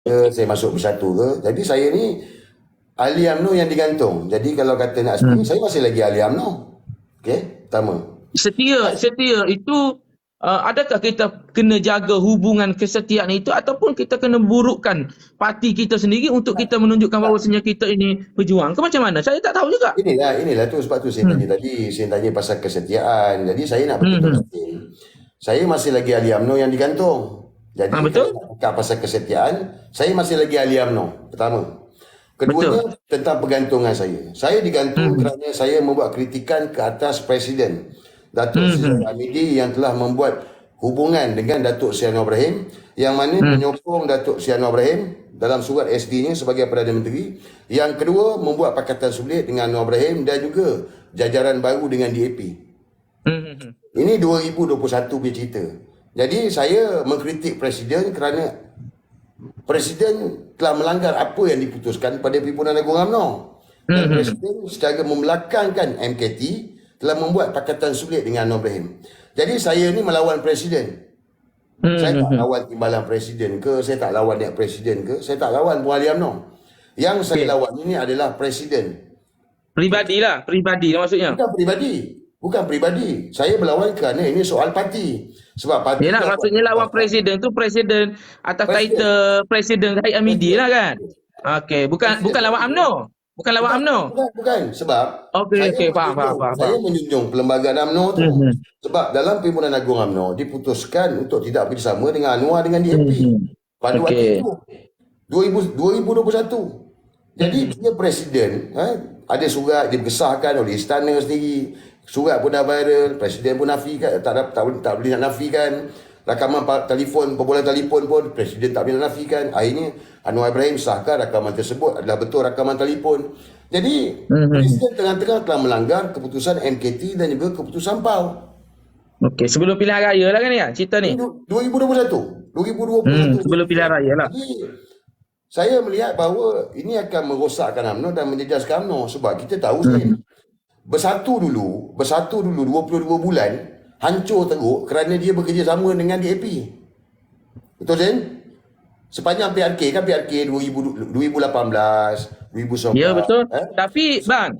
saya masuk bersatu ke. Jadi saya ni ahli UMNO yang digantung. Jadi kalau kata nak Hmm. setia, saya masih lagi ahli UMNO. Okey, pertama. Setia itu adakah kita kena jaga hubungan kesetiaan itu ataupun kita kena burukkan parti kita sendiri untuk kita menunjukkan bahawasanya kita ini pejuang? Ke macam mana? Saya tak tahu juga. Inilah tu sebab tu saya Hmm. tanya tadi. Saya tanya pasal kesetiaan. Jadi saya nak betul-betul Hmm. yakin. Saya masih lagi ahli UMNO yang digantung. Jadi kalau Betul? nak cakap pasal kesetiaan, saya masih lagi ahli UMNO. Pertama. Betul. Keduanya tentang pergantungan saya. Saya digantung Hmm. kerana saya membuat kritikan ke atas Presiden Datuk Seri Hmm. Hamidi yang telah membuat hubungan dengan Datuk Seri Anwar Ibrahim yang mana Hmm. menyokong Datuk Seri Anwar Ibrahim dalam surat SD-nya sebagai Perdana Menteri. Yang kedua, membuat pakatan sulit dengan Anwar Ibrahim dan juga jajaran baru dengan DAP. Hmm. Ini 2021 punya cerita. Jadi saya mengkritik Presiden kerana Presiden telah melanggar apa yang diputuskan pada Perhimpunan Agung UMNO. Dan Hmm. Presiden secara membelakangkan MKT telah membuat pakatan sulit dengan Anwar Ibrahim. Jadi saya ni melawan Presiden. Saya tak Hmm. lawan timbalan Presiden ke, saya tak lawan niat Presiden ke, saya tak lawan Puan UMNO. Yang saya Okey. lawan ini adalah Presiden. Peribadilah, peribadi maksudnya. Bukan peribadi. Bukan peribadi. Saya berlawan kerana ini soal parti. Sebab parti Yalah, dah buat maksudnya lawan keputusan. presiden tu presiden atas Presiden. title Presiden Zahid Hamidi Presiden. lah kan? Okey, bukan lawan Presiden. UMNO. Bukan lawan UMNO. Bukan. Sebab Okey, faham. saya menjunjung perlembagaan UMNO tu. Hmm. Sebab dalam Perhimpunan Agung UMNO diputuskan untuk tidak bekerjasama dengan Anwar dengan DAP. Pada waktu Okey. itu 2021. Jadi dia Presiden, ada surat dibesarkan oleh istana sendiri. Surat pun dah viral, Presiden pun nafikan, tak boleh nak nafikan. Rakaman telefon, perbualan telefon pun Presiden tak boleh nak nafikan. Akhirnya Anwar Ibrahim sahkan rakaman tersebut adalah betul rakaman telefon. Jadi Presiden terang-terang telah melanggar keputusan MKT dan juga keputusan PAU. Okey, sebelum pilihan raya lah kan ya cerita ni. 2021. 2021. Sebelum pilihan raya lah. Jadi saya melihat bahawa ini akan merosakkan UMNO dan menjejaskan UMNO sebab kita tahu bersatu dulu 22 bulan hancur teruk kerana dia bekerjasama dengan DAP. Betul Zain? Sepanjang PRK kan PRK 2018, 2019. Ya, betul. Tapi bang,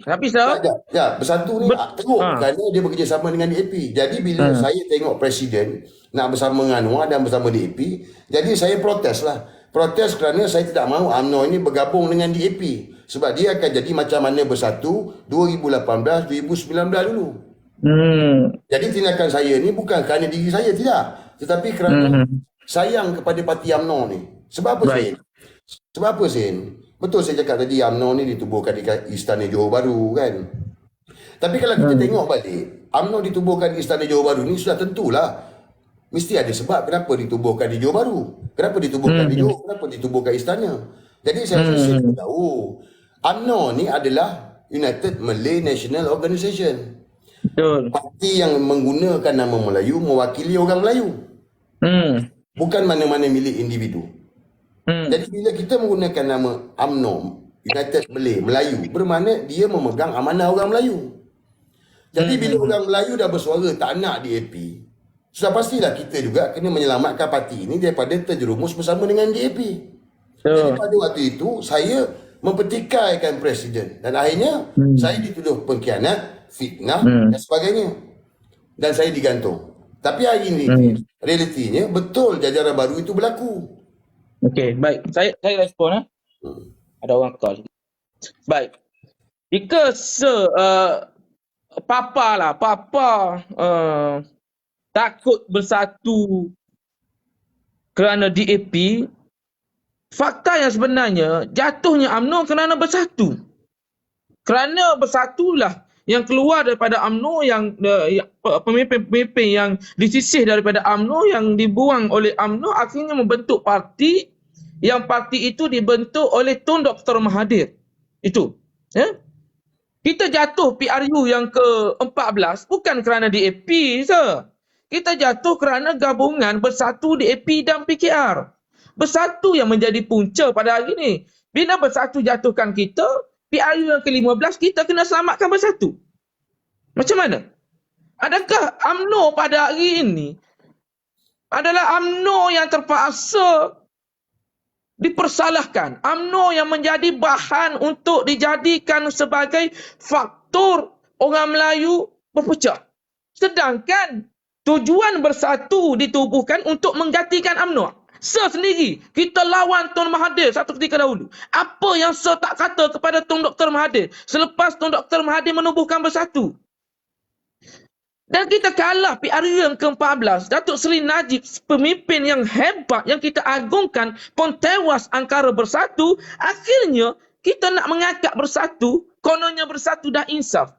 Bersatu ni teruk kerana dia bekerjasama dengan DAP. Jadi bila saya tengok Presiden nak bersama dengan Anwar dan bersama DAP, jadi saya protes lah. Protes kerana saya tidak mahu UMNO ini bergabung dengan DAP. Sebab dia akan jadi macam mana bersatu 2018, 2019 dulu. Jadi tindakan saya ni bukan kerana diri saya, tidak. Tetapi kerana sayang kepada parti UMNO ni. Sebab apa Zain? Sebab apa Zain? Betul saya cakap tadi UMNO ni ditubuhkan di Istana Johor Bahru kan. Tapi kalau kita tengok balik, UMNO ditubuhkan di Istana Johor Bahru ni sudah tentulah mesti ada sebab kenapa ditubuhkan di Johor Bahru. Kenapa ditubuhkan di Johor, kenapa ditubuhkan istana. Jadi saya rasa tahu UMNO ni adalah United Malay National Organisation. Betul. Parti yang menggunakan nama Melayu mewakili orang Melayu. Bukan mana-mana milik individu. Jadi bila kita menggunakan nama UMNO, United Malay, Melayu, bermakna dia memegang amanah orang Melayu. Jadi bila orang Melayu dah bersuara tak nak DAP, sudah pastilah kita juga kena menyelamatkan parti ini daripada terjerumus bersama dengan DAP. Jadi pada waktu itu saya mempertikaikan Presiden dan akhirnya saya dituduh pengkhianat, fitnah dan sebagainya. Dan saya digantung. Tapi hari ini realitinya betul jajaran baru itu berlaku. Okey, baik. Saya respon Ada orang call. Baik. Jika Papa takut bersatu kerana DAP, fakta yang sebenarnya jatuhnya UMNO kerana bersatu. Kerana bersatulah yang keluar daripada UMNO yang pemimpin-pemimpin yang disisih daripada UMNO yang dibuang oleh UMNO akhirnya membentuk parti yang parti itu dibentuk oleh Tun Dr. Mahathir. Itu. Ya? Kita jatuh PRU yang ke-14 bukan kerana DAP, sir. Kita jatuh kerana gabungan bersatu DAP dan PKR. Bersatu yang menjadi punca pada hari ini. Bila bersatu jatuhkan kita, PRU yang ke-15 kita kena selamatkan bersatu. Macam mana? Adakah UMNO pada hari ini adalah UMNO yang terpaksa dipersalahkan. UMNO yang menjadi bahan untuk dijadikan sebagai faktor orang Melayu berpecah. Sedangkan tujuan bersatu ditubuhkan untuk menggantikan UMNO. Sir sendiri, kita lawan Tun Mahathir satu ketika dahulu. Apa yang Sir tak kata kepada Tun Dr. Mahathir selepas Tun Dr. Mahathir menubuhkan bersatu? Dan kita kalah PRU yang ke-14. Datuk Seri Najib, pemimpin yang hebat yang kita agungkan, pun tewas angkara bersatu. Akhirnya, kita nak mengangkat bersatu, kononnya bersatu dah insaf.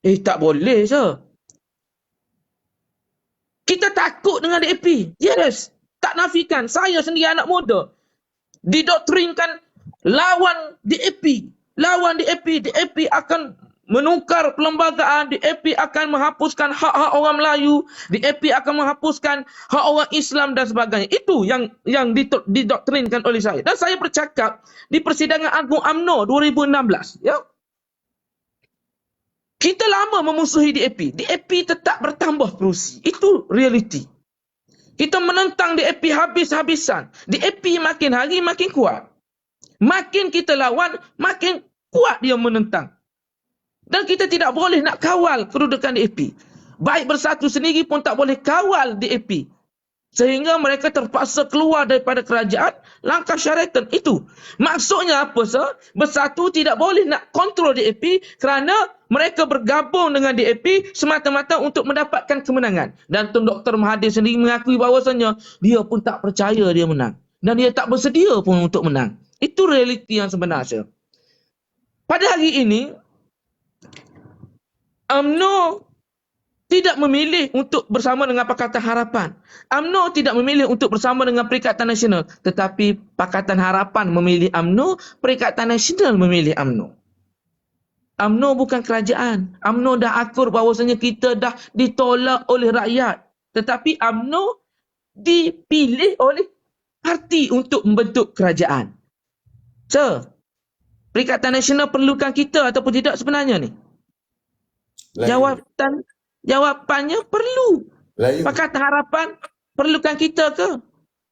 Tak boleh, Sir. Kita takut dengan DAP. Yes. Tak nafikan. Saya sendiri anak muda. Didoktrinkan lawan DAP. Lawan DAP. DAP akan menukar perlembagaan. DAP akan menghapuskan hak-hak orang Melayu. DAP akan menghapuskan hak orang Islam dan sebagainya. Itu yang didoktrinkan oleh saya. Dan saya bercakap di Persidangan Agung UMNO 2016. Ya. Kita lama memusuhi DAP. DAP tetap bertambah kerusi. Itu realiti. Kita menentang DAP habis-habisan. DAP makin hari makin kuat. Makin kita lawan, makin kuat dia menentang. Dan kita tidak boleh nak kawal kedudukan DAP. Baik Bersatu sendiri pun tak boleh kawal DAP. Sehingga mereka terpaksa keluar daripada kerajaan, langkah Sheraton. Itu. Maksudnya apa, Sir? Bersatu tidak boleh nak kontrol DAP kerana mereka bergabung dengan DAP semata-mata untuk mendapatkan kemenangan. Dan Tun Dr. Mahathir sendiri mengakui bahawasanya dia pun tak percaya dia menang. Dan dia tak bersedia pun untuk menang. Itu realiti yang sebenar, Sir. Pada hari ini, UMNO tidak memilih untuk bersama dengan Pakatan Harapan. UMNO tidak memilih untuk bersama dengan Perikatan Nasional. Tetapi Pakatan Harapan memilih UMNO, Perikatan Nasional memilih UMNO. UMNO bukan kerajaan. UMNO dah akur bahawasanya kita dah ditolak oleh rakyat. Tetapi UMNO dipilih oleh parti untuk membentuk kerajaan. Sir, Perikatan Nasional perlukan kita ataupun tidak sebenarnya ni? Jawapannya perlu. Pakatan Harapan perlukan kita ke?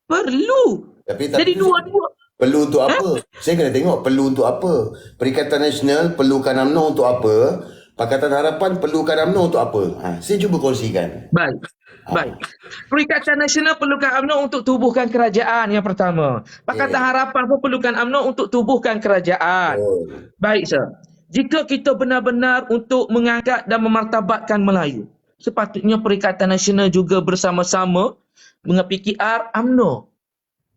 Perlu. Tapi jadi dua-dua. Perlu untuk apa? Saya kena tengok perlu untuk apa. Perikatan Nasional perlukan UMNO untuk apa? Pakatan Harapan perlukan UMNO untuk apa? Saya cuba kongsikan. Baik. Baik. Perikatan Nasional perlukan UMNO untuk tubuhkan kerajaan yang pertama. Pakatan Harapan pun perlukan UMNO untuk tubuhkan kerajaan. Baik, Sir. Jika kita benar-benar untuk mengangkat dan memartabatkan Melayu, sepatutnya Perikatan Nasional juga bersama-sama dengan PKR UMNO.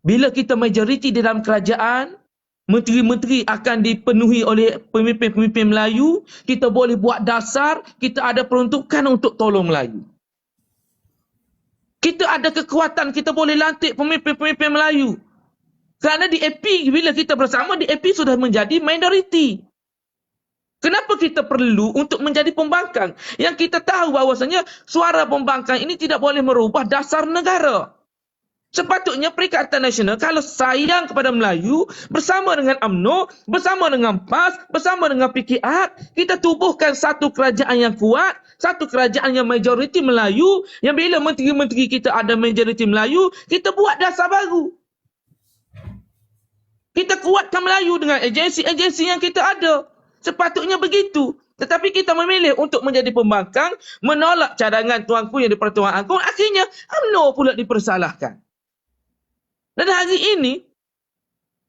Bila kita majoriti di dalam kerajaan, menteri-menteri akan dipenuhi oleh pemimpin-pemimpin Melayu, kita boleh buat dasar, kita ada peruntukan untuk tolong Melayu. Kita ada kekuatan, kita boleh lantik pemimpin-pemimpin Melayu. Kerana DAP, bila kita bersama, DAP sudah menjadi minoriti. Kenapa kita perlu untuk menjadi pembangkang? Yang kita tahu bahawasanya suara pembangkang ini tidak boleh merubah dasar negara. Sepatutnya Perikatan Nasional kalau sayang kepada Melayu, bersama dengan UMNO, bersama dengan PAS, bersama dengan PKR, kita tubuhkan satu kerajaan yang kuat, satu kerajaan yang majoriti Melayu, yang bila menteri-menteri kita ada majoriti Melayu, kita buat dasar baru. Kita kuatkan Melayu dengan agensi-agensi yang kita ada. Sepatutnya begitu. Tetapi kita memilih untuk menjadi pembangkang, menolak cadangan tuanku yang di Pertuan Agong, akhirnya UMNO pula dipersalahkan. Dan hari ini,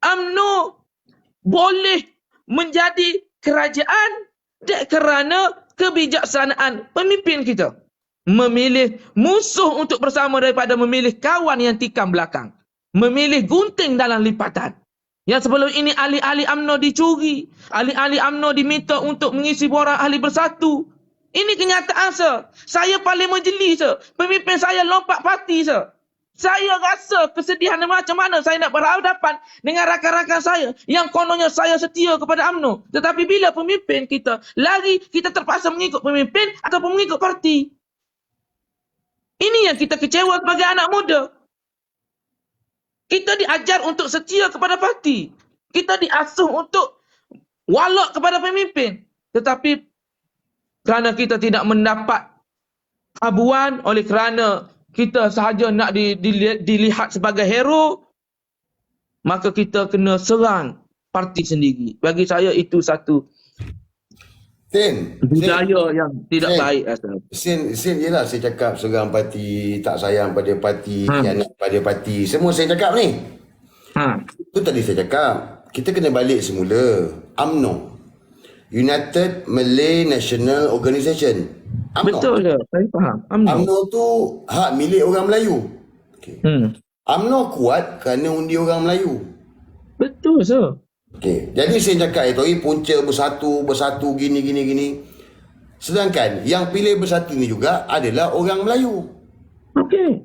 UMNO boleh menjadi kerajaan kerana kebijaksanaan pemimpin kita. Memilih musuh untuk bersama daripada memilih kawan yang tikam belakang. Memilih gunting dalam lipatan. Yang sebelum ini ahli-ahli UMNO dicuri. Ahli-ahli UMNO diminta untuk mengisi borang ahli bersatu. Ini kenyataan, Sir. Saya paling menjeli, Sir. Pemimpin saya lompat parti, Sir. Saya rasa kesedihan macam mana saya nak berhadapan dengan rakan-rakan saya yang kononnya saya setia kepada UMNO. Tetapi bila pemimpin kita lari, kita terpaksa mengikut pemimpin ataupun mengikut parti. Ini yang kita kecewa sebagai anak muda. Kita diajar untuk setia kepada parti. Kita diasuh untuk walak kepada pemimpin. Tetapi kerana kita tidak mendapat habuan oleh kerana kita sahaja nak dilihat sebagai hero, maka kita kena serang parti sendiri. Bagi saya itu satu budaya yang tidak baik. Sen jelah saya cakap serang parti, tak sayang pada parti, khianat pada parti. Semua saya cakap ni. Itu tadi saya cakap. Kita kena balik semula. UMNO. United Malay National Organisation. UMNO. Betul je. Saya faham. UMNO tu hak milik orang Melayu. Okay. UMNO kuat kerana undi orang Melayu. Betul sir. Okey, jadi saya cakap itu punca bersatu gini. Sedangkan yang pilih bersatu ni juga adalah orang Melayu. Okey.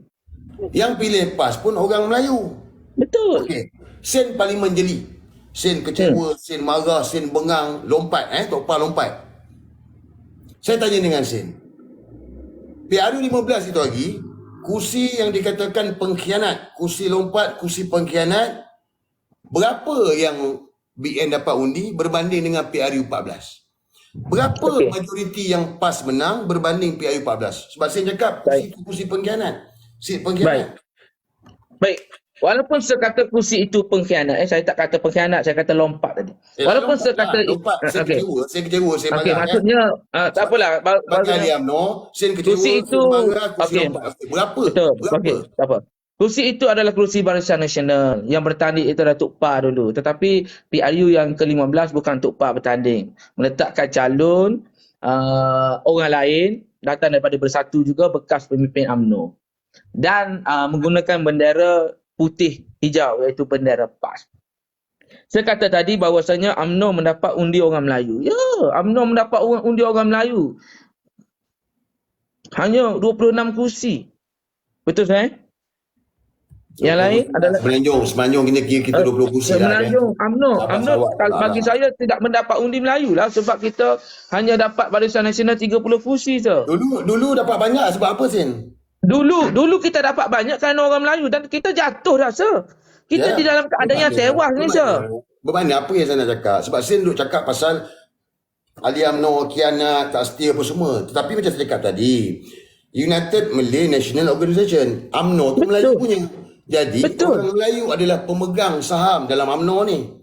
Yang pilih PAS pun orang Melayu. Betul. Okey. Sen parlimen jeli. Sen kecewa, sen marah, sen bengang, lompat Tok Pa lompat. Saya tanya dengan Sen. PRU 15 itu lagi kursi yang dikatakan pengkhianat, kursi lompat, kursi pengkhianat, berapa yang BN dapat undi berbanding dengan PRU 14? Berapa majoriti yang PAS menang berbanding PRU 14? Sebab saya cakap kursi pengkhianat. Seat pengkhianat. Baik. Walaupun saya kata kursi itu pengkhianat, saya tak kata pengkhianat, saya kata lompat tadi. Walaupun saya kata lompat, saya kecewa, saya marah. Maksudnya tak apalah. Bagi ahli UMNO, saya kecewa, kursi itu kursi lompat. Berapa? Betul. Okey, tak apa. Kursi itu adalah kursi Barisan Nasional. Yang bertanding itu adalah Tok Pa dulu. Tetapi PRU yang ke-15 bukan Tok Pa bertanding. Meletakkan calon orang lain, datang daripada Bersatu juga, bekas pemimpin UMNO. Dan menggunakan bendera putih hijau, iaitu bendera PAS. Saya kata tadi bahawasanya UMNO mendapat undi orang Melayu. Ya, UMNO mendapat undi orang Melayu. Hanya 26 kursi. Betul saya? Yang lain adalah Semenanjung kita 20 kursi lah. Semenanjung UMNO bagi saya tidak mendapat undi Melayu lah, sebab kita hanya dapat Barisan Nasional 30 kursi je. Dulu dapat banyak sebab apa Sen? Dulu kita dapat banyak kerana orang Melayu dan kita jatuh dah sir. Kita di dalam keadaan yang tewas ni sir. Bermakna apa yang saya nak cakap? Sebab Sen duk cakap pasal ahli UMNO, khianat, tak setia apa semua. Tetapi macam saya cakap tadi, United Malay National Organisation, UMNO tu Melayu punya. Jadi orang Melayu adalah pemegang saham dalam UMNO ni.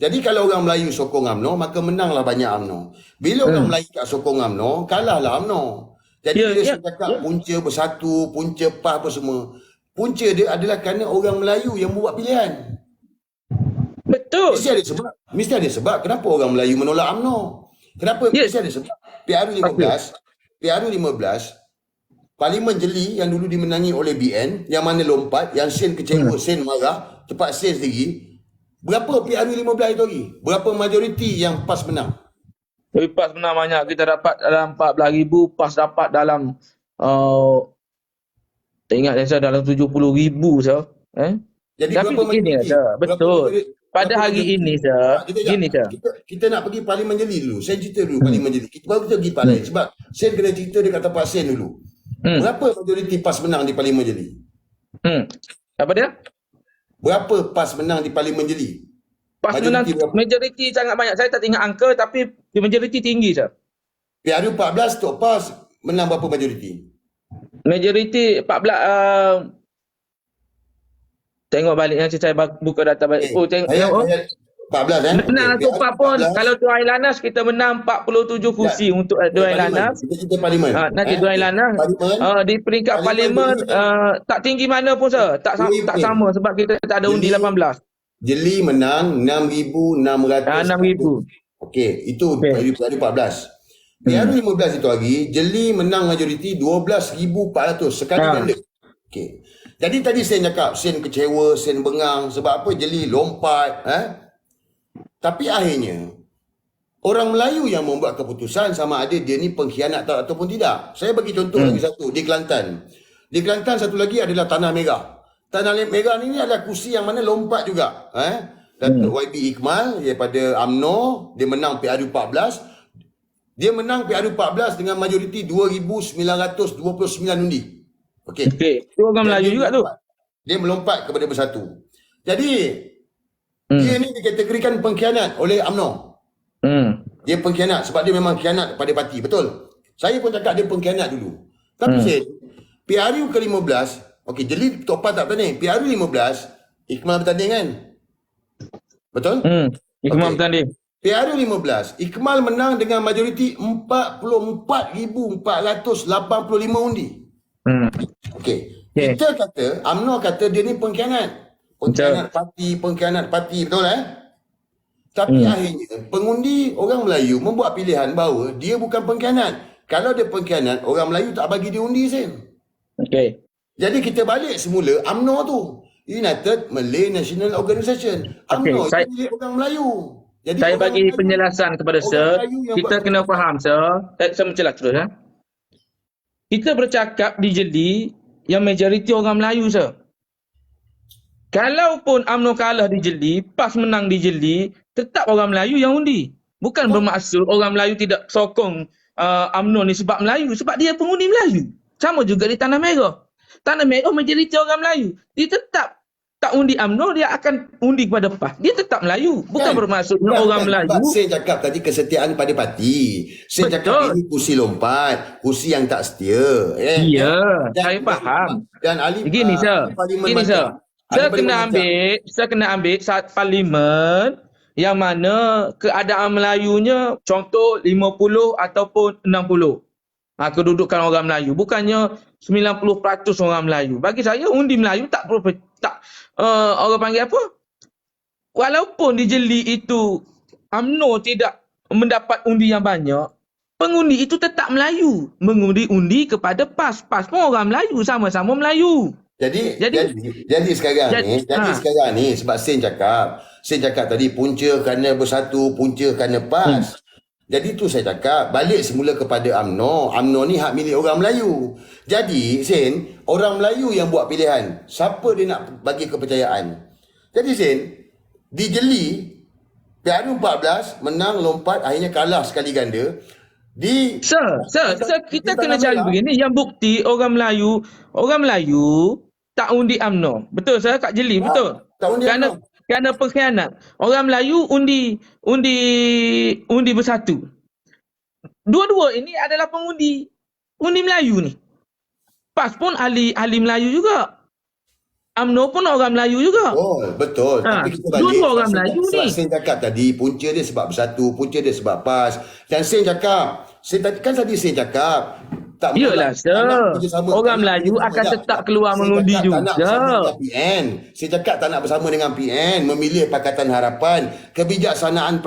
Jadi kalau orang Melayu sokong UMNO, maka menanglah banyak UMNO. Bila orang Melayu tak sokong UMNO, kalahlah UMNO. Jadi bila saya cakap punca Bersatu, punca PAS apa semua, punca dia adalah kerana orang Melayu yang buat pilihan. Betul. Mesti ada sebab kenapa orang Melayu menolak UMNO. Kenapa? Mesti ada sebab. PRU 15 Parlimen jeli yang dulu dimenangi oleh BN, yang mana lompat, yang Sen kecewa, Sen marah, cepat Sen sendiri. Berapa PRU 15 itu lagi? Berapa majoriti yang PAS menang? PAS menang banyak. Kita dapat dalam 14,000, PAS dapat dalam tak ingat saya dalam 70,000 saya. Jadi tapi begini saja, betul. Pada hari ini saja, gini saja. Kita nak pergi Parlimen jeli dulu. Saya cerita dulu Parlimen jeli. Baru kita pergi Parlimen sebab Sen kena cerita dekat tempat Sen dulu. Berapa majoriti PAS menang di Parlimen jeli? Apa dia? Berapa PAS menang di Parlimen jeli? PAS menang majoriti sangat banyak. Saya tak ingat angka tapi majoriti tinggi sah. PRU 14 Tok PAS menang berapa majoriti? Majoriti 14 tengok balik nanti saya buka data balik. Tengok. 14 menang Tok Pa pun kalau Tuan Lanas kita menang 47 kursi untuk Tuan Lanas. Kita Parlimen. Nanti Tuan Lanas di peringkat Parlimen tak tinggi mana pun sah. Tak sama sebab kita tak ada undi 18. Jeli menang 6,600. 6,000. Okey, itu PRU 14. PRU 15 itu lagi, Jeli menang majoriti 12,400 sekali ganda. Okey. Jadi tadi saya cakap Sen kecewa, Sen bengang sebab apa Jeli lompat, Tapi akhirnya orang Melayu yang membuat keputusan sama ada dia ni pengkhianat ataupun tidak. Saya bagi contoh lagi satu di Kelantan. Di Kelantan satu lagi adalah Tanah Merah. Tanah Merah ni adalah kursi yang mana lompat juga. Datuk YB Iqmal daripada UMNO, dia menang PRU 14. Dia menang PRU 14 dengan majoriti 2,929 undi. Okey. Itu orang Melayu juga tu. Dia melompat kepada Bersatu. Jadi dia ni dikategorikan pengkhianat oleh UMNO. Dia pengkhianat sebab dia memang khianat kepada parti. Betul. Saya pun cakap dia pengkhianat dulu. Tapi PRU ke-15, okey, jadi Tok Pa tak bertanding. PRU 15, Iqmal bertanding kan? Betul? Ikmal Okey. bertanding. PRU 15, Ikmal menang dengan majoriti 44,485 undi. Okey. Okey. Kita kata, UMNO kata dia ni pengkhianat. Pengkhianat parti, betul Tapi akhirnya pengundi orang Melayu membuat pilihan bahawa dia bukan pengkhianat. Kalau dia pengkhianat, orang Melayu tak bagi dia undi sen. Okey. Jadi kita balik semula UMNO tu. United Malay National Organisation. UMNO itu milik orang Melayu. Jadi Saya orang bagi Melayu, penjelasan kepada orang Sir. Melayu yang Kita buat kena keputusan. faham, Sir. Saya mencelat terus. Kita bercakap di jeli yang majoriti orang Melayu, Sir. Kalaupun UMNO kalah di jeli, PAS menang di jeli, tetap orang Melayu yang undi. Bukan bermaksud orang Melayu tidak sokong UMNO ni sebab Melayu. Sebab dia pengundi Melayu. Sama juga di Tanah Merah. Tanah Merah majoriti orang Melayu. Dia tetap tak undi UMNO, dia akan undi kepada PAS. Dia tetap Melayu. Bukan bermaksud orang Melayu. Sebab saya cakap tadi kesetiaan pada parti. Saya cakap ini kursi lompat, kursi yang tak setia. Saya faham. Dan ahli Gini, Sir. Saya kena ambil saat parlimen yang mana keadaan Melayunya contoh 50 ataupun 60. Kedudukan orang Melayu. Bukannya 90% orang Melayu. Bagi saya undi Melayu tak orang panggil apa? Walaupun di jeli itu UMNO tidak mendapat undi yang banyak, pengundi itu tetap Melayu. Mengundi undi kepada PAS. PAS pun orang Melayu, sama-sama Melayu. Jadi sekarang ni sebab Sen cakap tadi punca kerana bersatu, punca kerana PAS. Jadi tu saya cakap balik semula kepada UMNO. UMNO ni hak milik orang Melayu. Jadi Sen, orang Melayu yang buat pilihan siapa dia nak bagi kepercayaan. Jadi Sen, di jeli PRU 14 menang lompat, akhirnya kalah sekali ganda. Sir, kita kena cari begini, yang bukti orang Melayu tak undi UMNO. Betul saya kat jeli, betul. Tak undi Kerana pengkhianat. Orang Melayu undi bersatu. Dua-dua ini adalah undi Melayu ni. PAS pun ahli Melayu juga. UMNO pun orang Melayu juga. Betul. Tapi kita balik. Dua orang Melayu ni. Sebab Sen cakap tadi, punca dia sebab bersatu, punca dia sebab PAS. Dan Sen cakap, Sen cakap, tak iyalah, Sir. Orang Melayu akan tetap keluar mengundi juga. Saya cakap tak nak bersama dengan PN, memilih Pakatan Harapan, kebijaksanaan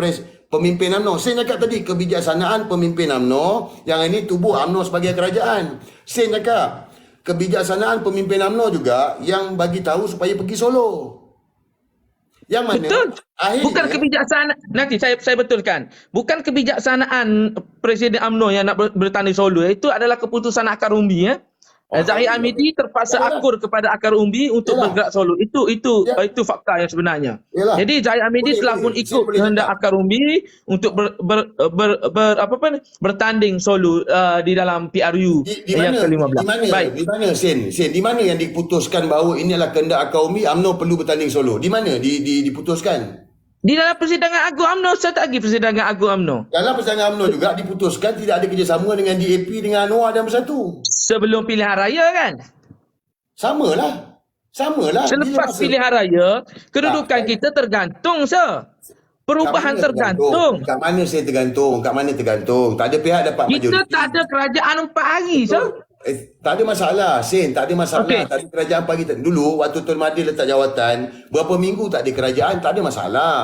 pemimpin UMNO. Saya cakap tadi, kebijaksanaan pemimpin UMNO, yang ini tubuh UMNO sebagai kerajaan. Saya cakap, kebijaksanaan pemimpin UMNO juga yang bagi tahu supaya pergi Solo. Yang mana betul. Akhirnya, bukan kebijaksanaan, nanti saya betulkan. Bukan kebijaksanaan Presiden UMNO yang nak bertanding Solo. Itu adalah keputusan akar umbi. Zahir Hamidi terpaksa akur kepada akar umbi untuk bergerak Solo. Itu fakta yang sebenarnya. Jadi Zahir Hamidi telah pun ikut kehendak akar umbi untuk bertanding Solo di dalam PRU yang ke-15. Di mana Sen? Di mana yang diputuskan bahawa ini adalah kehendak akar umbi, UMNO perlu bertanding Solo? Di mana diputuskan? Di dalam Persidangan Agung UMNO. Saya tak pergi Persidangan Agung UMNO. Dalam Persidangan UMNO juga diputuskan tidak ada kerjasama dengan DAP, dengan Anwar dan Bersatu. Sebelum pilihan raya kan? Samalah. Selepas pilihan raya, kedudukan kita tergantung, Sir. Perubahan tergantung. Kat mana saya tergantung? Tak ada pihak dapat majoriti. Kita tak ada kerajaan 4 hari, Sir. Tak ada masalah, Sen. Tak ada masalah. Okay. Tak ada kerajaan pagi. Dulu, waktu Tun Mahathir letak jawatan, berapa minggu tak ada kerajaan, tak ada masalah.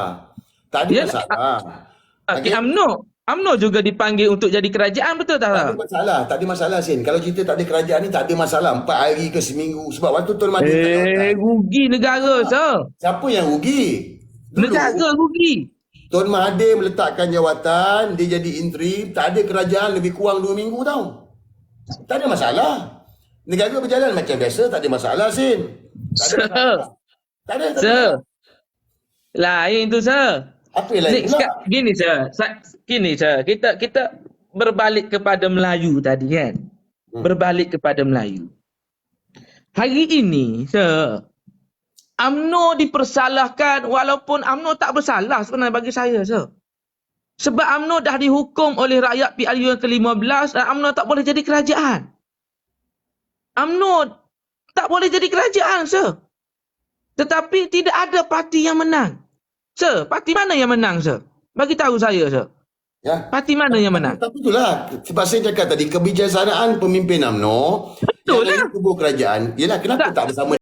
Okay, UMNO juga dipanggil untuk jadi kerajaan, betul tak? Tak ada masalah, Sen. Kalau cerita tak ada kerajaan ni, tak ada masalah. 4 hari ke seminggu. Sebab waktu Tun Mahathir letak jawatan. Rugi negara, Sir. Siapa yang rugi? Negara rugi. Tun Mahathir meletakkan jawatan, dia jadi interim, tak ada kerajaan lebih kurang 2 minggu tau. Tak ada masalah. Negara berjalan macam biasa, tak ada masalah, Sin. Tak ada. Sir. Lain tu, Sir. Apa yang lain pula? Gini, Sir. Kita berbalik kepada Melayu tadi kan. Berbalik kepada Melayu. Hari ini, Sir, UMNO dipersalahkan walaupun UMNO tak bersalah sebenarnya bagi saya, Sir. Sebab UMNO dah dihukum oleh rakyat PRU yang ke-15 dan UMNO tak boleh jadi kerajaan. UMNO tak boleh jadi kerajaan, Sir. Tetapi tidak ada parti yang menang. Sir, parti mana yang menang, sir? Bagi tahu saya, sir. Ya. Parti mana yang menang? Tapi itulah sebab saya cakap tadi kebijaksanaan pemimpin UMNO Betul yang lah. ada di tubuh kerajaan. Yalah, kenapa tak ada sama